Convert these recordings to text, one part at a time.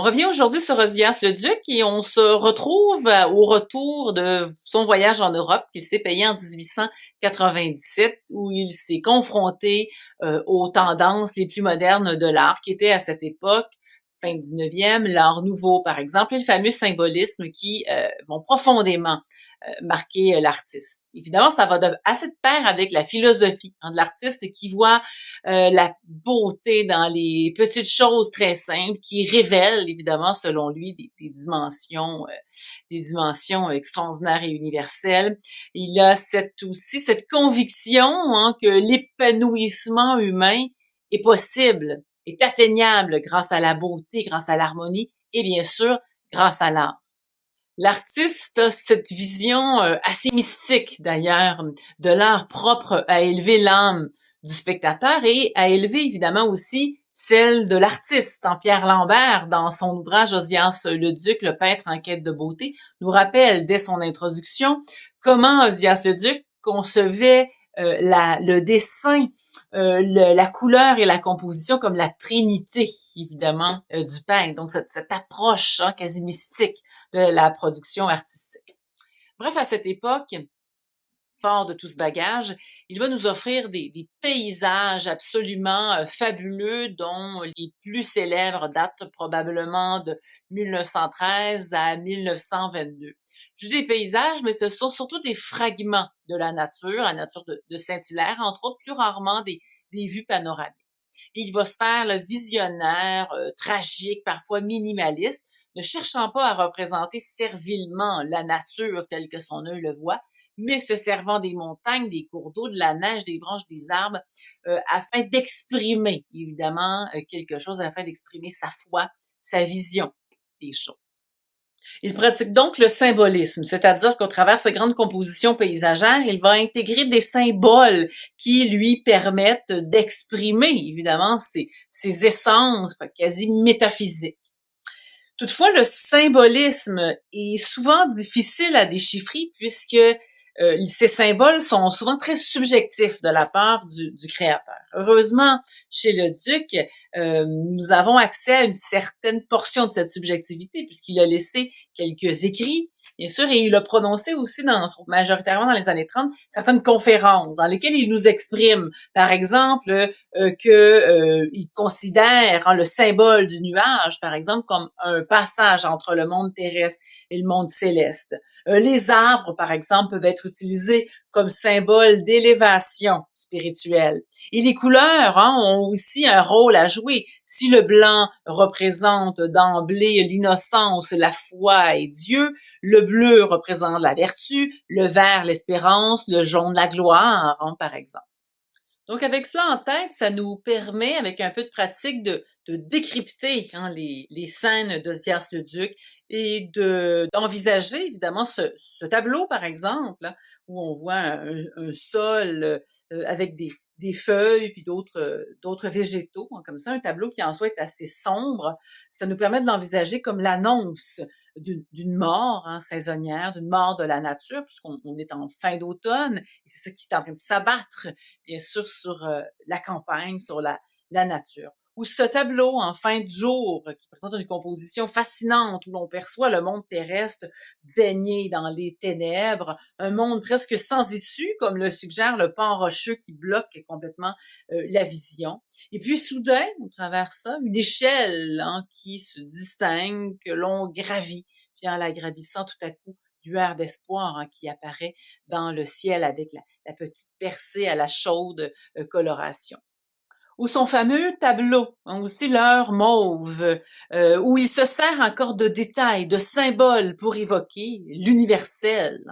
revient aujourd'hui sur Ozias le Duc et on se retrouve au retour de son voyage en Europe qu'il s'est payé en 1897 où il s'est confronté aux tendances les plus modernes de l'art qui étaient à cette époque, fin 19e, l'art nouveau par exemple, et le fameux symbolisme qui vont profondément marquer l'artiste. Évidemment, ça va assez de pair avec la philosophie de l'artiste qui voit la beauté dans les petites choses très simples, qui révèlent évidemment, selon lui, des dimensions extraordinaires et universelles. Il a aussi cette conviction que l'épanouissement humain est possible, est atteignable grâce à la beauté, grâce à l'harmonie et bien sûr grâce à l'art. L'artiste a cette vision assez mystique d'ailleurs de l'art propre à élever l'âme du spectateur et à élever évidemment aussi celle de l'artiste. Pierre Lambert, dans son ouvrage Ozias le Duc, le peintre en quête de beauté, nous rappelle dès son introduction comment Ozias le Duc concevait le dessin, la couleur et la composition comme la trinité, évidemment, du peintre. Donc, cette approche quasi mystique de la production artistique. Bref, à cette époque, fort de tout ce bagage, il va nous offrir des paysages absolument fabuleux dont les plus célèbres datent probablement de 1913 à 1922. Je dis des paysages, mais ce sont surtout des fragments de la nature de Saint-Hilaire, entre autres plus rarement des vues panoramiques. Et il va se faire le visionnaire tragique, parfois minimaliste, ne cherchant pas à représenter servilement la nature telle que son œil le voit, mais se servant des montagnes, des cours d'eau, de la neige, des branches, des arbres, afin d'exprimer, évidemment, quelque chose, afin d'exprimer sa foi, sa vision des choses. Il pratique donc le symbolisme, c'est-à-dire qu'au travers de ses grandes compositions paysagères, il va intégrer des symboles qui lui permettent d'exprimer, évidemment, ses essences quasi métaphysiques. Toutefois, le symbolisme est souvent difficile à déchiffrer puisque ces symboles sont souvent très subjectifs de la part du créateur. Heureusement, chez le Duc, nous avons accès à une certaine portion de cette subjectivité puisqu'il a laissé quelques écrits, bien sûr, et il a prononcé aussi, majoritairement dans les années 30, certaines conférences dans lesquelles il nous exprime, par exemple, il considère le symbole du nuage, par exemple, comme un passage entre le monde terrestre et le monde céleste. Les arbres, par exemple, peuvent être utilisés comme symbole d'élévation spirituelle. Et les couleurs ont aussi un rôle à jouer. Si le blanc représente d'emblée l'innocence, la foi et Dieu, le bleu représente la vertu, le vert l'espérance, le jaune la gloire, par exemple. Donc, avec cela en tête, ça nous permet, avec un peu de pratique, de décrypter les scènes d'Ozias le Duc et d'envisager, évidemment, ce tableau, par exemple, où on voit un sol avec des feuilles puis d'autres végétaux, comme ça, un tableau qui en soi est assez sombre. Ça nous permet de l'envisager comme l'annonce d'une mort saisonnière, d'une mort de la nature, puisqu'on est en fin d'automne, et c'est ça qui est en train de s'abattre, bien sûr, sur la campagne, sur la nature. Ou ce tableau en fin de jour qui présente une composition fascinante où l'on perçoit le monde terrestre baigné dans les ténèbres, un monde presque sans issue, comme le suggère le pan rocheux qui bloque complètement la vision. Et puis soudain, au travers ça, une échelle qui se distingue, que l'on gravit. Puis en la gravissant, tout à coup, lueur d'espoir qui apparaît dans le ciel avec la petite percée à la chaude coloration. Ou son fameux tableau, aussi l'heure mauve, où il se sert encore de détails, de symboles pour évoquer l'universel.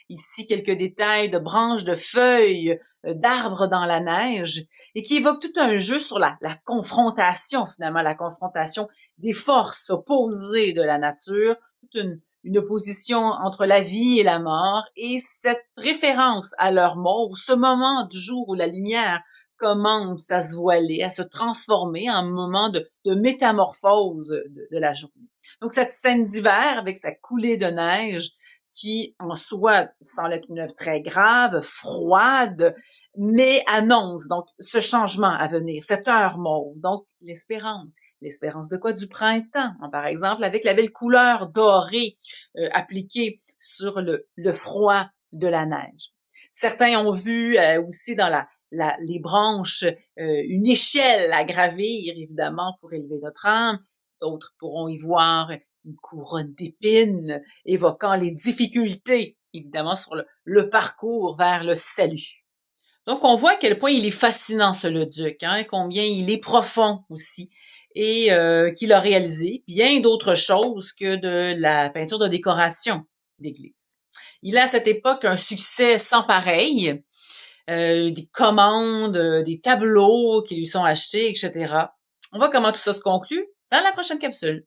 Ici, quelques détails de branches, de feuilles, d'arbres dans la neige, et qui évoque tout un jeu sur la confrontation, finalement, la confrontation des forces opposées de la nature, toute une opposition entre la vie et la mort, et cette référence à l'heure mauve, ce moment du jour où la lumière commence à se voiler, à se transformer en moment de métamorphose de la journée. Donc, cette scène d'hiver avec sa coulée de neige qui, en soi, semble être une œuvre très grave, froide, mais annonce donc ce changement à venir, cette heure mauve, donc l'espérance. L'espérance de quoi? Du printemps, hein, par exemple, avec la belle couleur dorée appliquée sur le froid de la neige. Certains ont vu aussi dans les branches une échelle à gravir, évidemment, pour élever notre âme. D'autres pourront y voir une couronne d'épines évoquant les difficultés, évidemment, sur le parcours vers le salut. Donc, on voit à quel point il est fascinant, ce Leduc, hein, combien il est profond aussi, et qu'il a réalisé bien d'autres choses que de la peinture de décoration d'église. Il a à cette époque un succès sans pareil, des commandes, des tableaux qui lui sont achetés, etc. On voit comment tout ça se conclut dans la prochaine capsule.